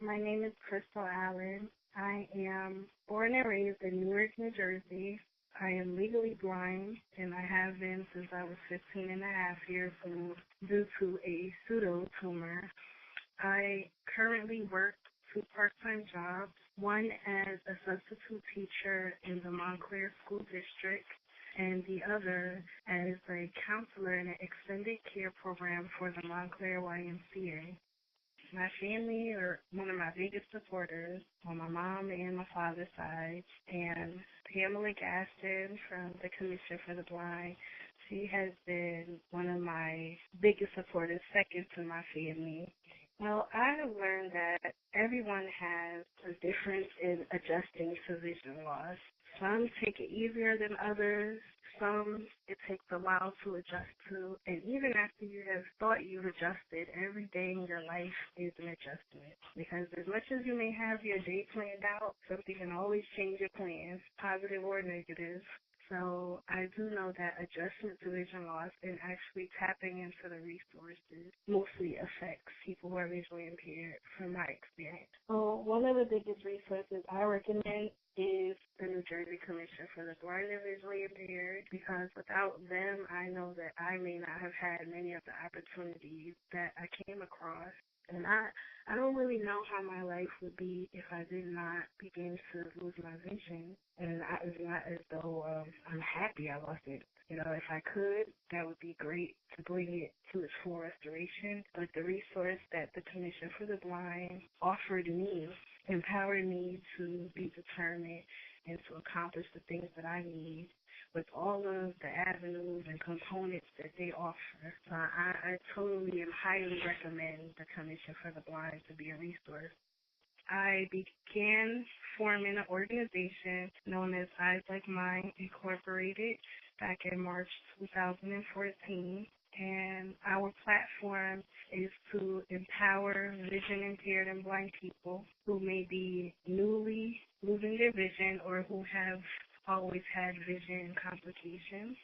My name is Krystal Allen. I am born and raised in Newark, New Jersey. I am legally blind, and I have been since I was 15 and a half years old due to a pseudo tumor. I currently work two part-time jobs, one as a substitute teacher in the Montclair School District, and the other as a counselor in an extended care program for the Montclair YMCA. My family are one of my biggest supporters on my mom and my father's side, and Pamela Gaston from the Commission for the Blind, she has been one of my biggest supporters, second to my family. Well, I have learned that everyone has a difference in adjusting to vision loss. Some take it easier than others. Some it takes a while to adjust to. And even after you have thought you've adjusted, every day in your life is an adjustment. Because as much as you may have your day planned out, something can always change your plans, positive or negative. So I do know that adjustment to vision loss and actually tapping into the resources mostly affects people who are visually impaired from my experience. So one of the biggest resources I recommend is the New Jersey Commission for the Blind and Visually Impaired, because without them, I know that I may not have had many of the opportunities that I came across. And I don't really know how my life would be if I did not begin to lose my vision. And it's not as though I'm happy I lost it. You know, if I could, that would be great to bring it to its full restoration. But the resource that the Commission for the Blind offered me empowered me to be determined and to accomplish the things that I need with all of the avenues and components that they offer. So I totally and highly recommend the Commission for the Blind to be a resource. I began forming an organization known as Eyes Like Mine Incorporated back in March 2014. And our platform is to empower vision impaired and blind people who may be newly losing their vision or who have always had vision complications.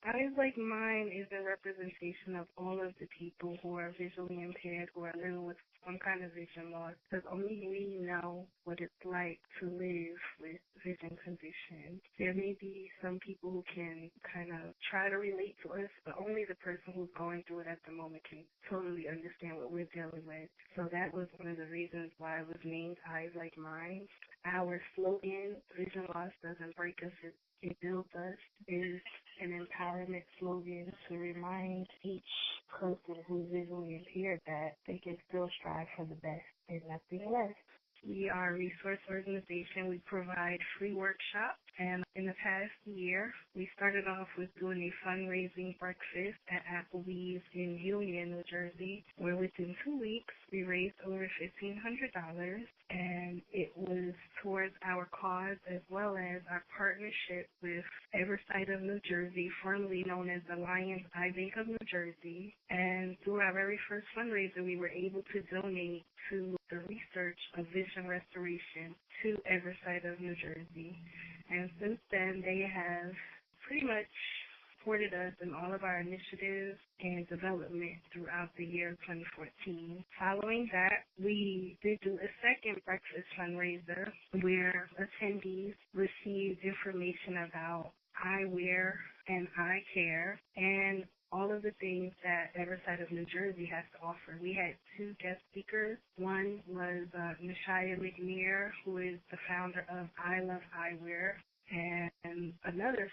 Eyes Like Mine is a representation of all of the people who are visually impaired, who are living with some kind of vision loss, because only we know what it's like to live with vision conditions. There may be some people who can kind of try to relate to us, but only the person who's going through it at the moment can totally understand what we're dealing with. So that was one of the reasons why it was named Eyes Like Mine. Our slogan, vision loss doesn't break us, it builds us, is an empowerment slogan to remind each person who's visually impaired that they can still strive for the best and nothing less. We are a resource organization. We provide free workshops, and in the past year, we started off with doing a fundraising breakfast at Applebee's in Union, New Jersey, where within 2 weeks, we raised over $1,500, and it was towards our cause as well as our partnership with Eversight of New Jersey, formerly known as the Lions Eye Bank of New Jersey. And through our very first fundraiser, we were able to donate to the research of vision restoration to Eversight of New Jersey. And since then, they have pretty much supported us in all of our initiatives and development throughout the year 2014. Following that, we did do a second breakfast fundraiser where attendees received information about eyewear and eye care and all of the things that Eversight of New Jersey has to offer. We had two guest speakers. One was Nishaya McNear, who is the founder of I Love Eyewear, and another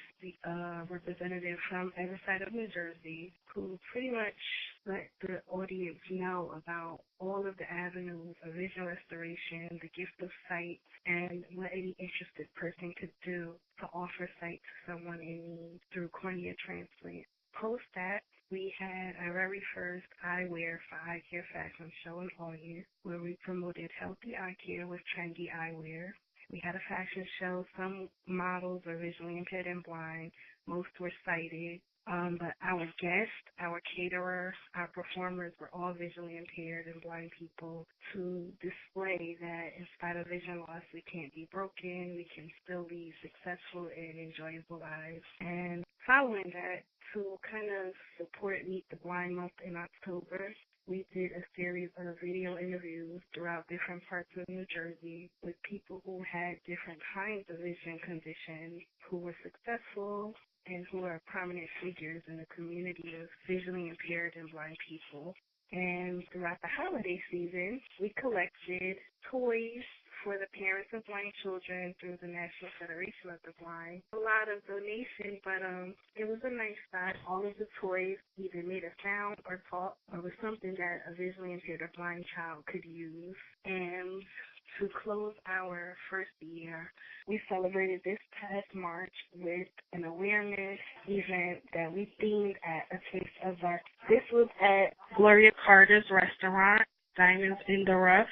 representative from Eversight of New Jersey, who pretty much let the audience know about all of the avenues of vision restoration, the gift of sight, and what any interested person could do to offer sight to someone in need through cornea transplant. Post that, we had our very first eyewear for eye care fashion show in August, where we promoted healthy eye care with trendy eyewear. We had a fashion show. Some models are visually impaired and blind. Most were sighted. But our guests, our caterer, our performers were all visually impaired and blind people to display that in spite of vision loss, we can't be broken. We can still lead successful and enjoyable lives. And following that, to kind of support Meet the Blind Month in October, we did a series of video interviews throughout different parts of New Jersey with people who had different kinds of vision conditions, who were successful, and who are prominent figures in the community of visually impaired and blind people. And throughout the holiday season, we collected toys for the parents of blind children through the National Federation of the Blind. A lot of donations, but it was a nice spot. All of the toys either made a sound or talked or was something that a visually impaired or blind child could use. And to close our first year, we celebrated this past March with an awareness event that we themed at A Taste of Art. This was at Gloria Carter's restaurant, Diamonds in the Rough,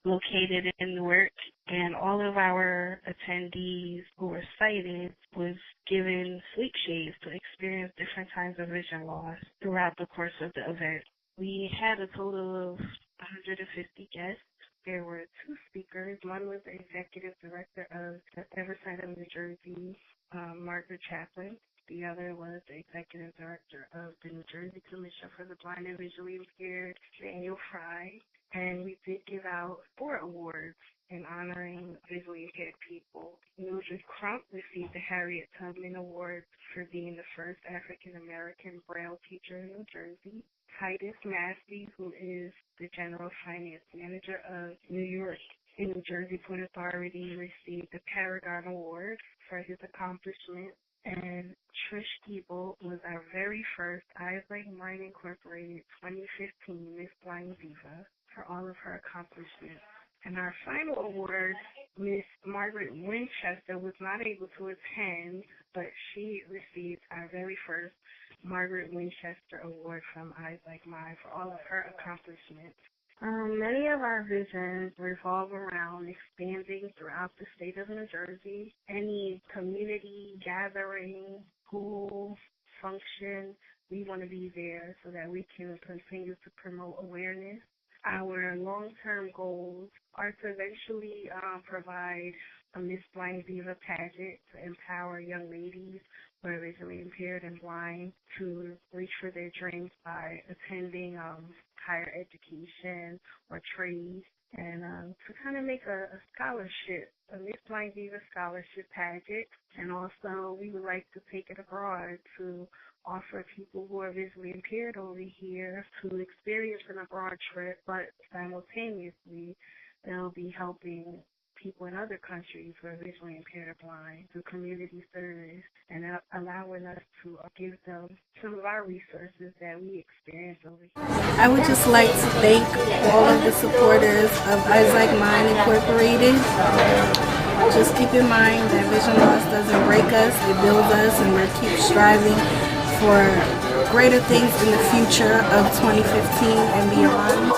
located in Newark, and all of our attendees who were sighted was given sleep shades to experience different kinds of vision loss throughout the course of the event. We had a total of 150 guests. There were two speakers. One was the executive director of the Eversight of New Jersey, Margaret Chaplin. The other was the executive director of the New Jersey Commission for the Blind and Visually Impaired, Daniel Fry. And we did give out 4 awards in honoring visually impaired people. Mildred Crump received the Harriet Tubman Award for being the first African-American Braille teacher in New Jersey. Titus Massey, who is the General Finance Manager of New York and New Jersey Port Authority, received the Paragon Award for his accomplishment. And Trish Giebel was our very first Eyes Like Mine Incorporated 2015 Miss Blind Diva for all of her accomplishments. And our final award, Miss Margaret Winchester, was not able to attend, but she received our very first Margaret Winchester Award from Eyes Like Mine for all of her accomplishments. Many of our visions revolve around expanding throughout the state of New Jersey. Any community gathering, school, function, we want to be there so that we can continue to promote awareness. Our long-term goals are to eventually provide a Miss Blind Diva pageant to empower young ladies who are visually impaired and blind to reach for their dreams by attending higher education or trades, and to kind of make a scholarship, a Miss Blind Diva scholarship pageant. And also we would like to take it abroad to offer people who are visually impaired over here to experience an abroad trip, but simultaneously they'll be helping people in other countries who are visually impaired or blind through community service and allowing us to give them some of our resources that we experience over here. I would just like to thank all of the supporters of Eyes Like Mine Incorporated. Just keep in mind that vision loss doesn't break us, it builds us, and we'll keep striving for greater things in the future of 2015 and beyond.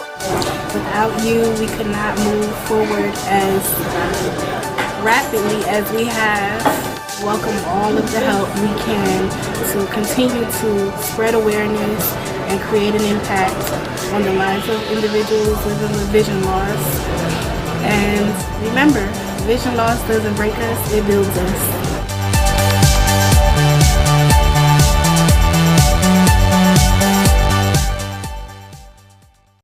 Without you, we could not move forward as rapidly as we have. Welcome all of the help we can to continue to spread awareness and create an impact on the lives of individuals living with vision loss. And remember, vision loss doesn't break us, it builds us.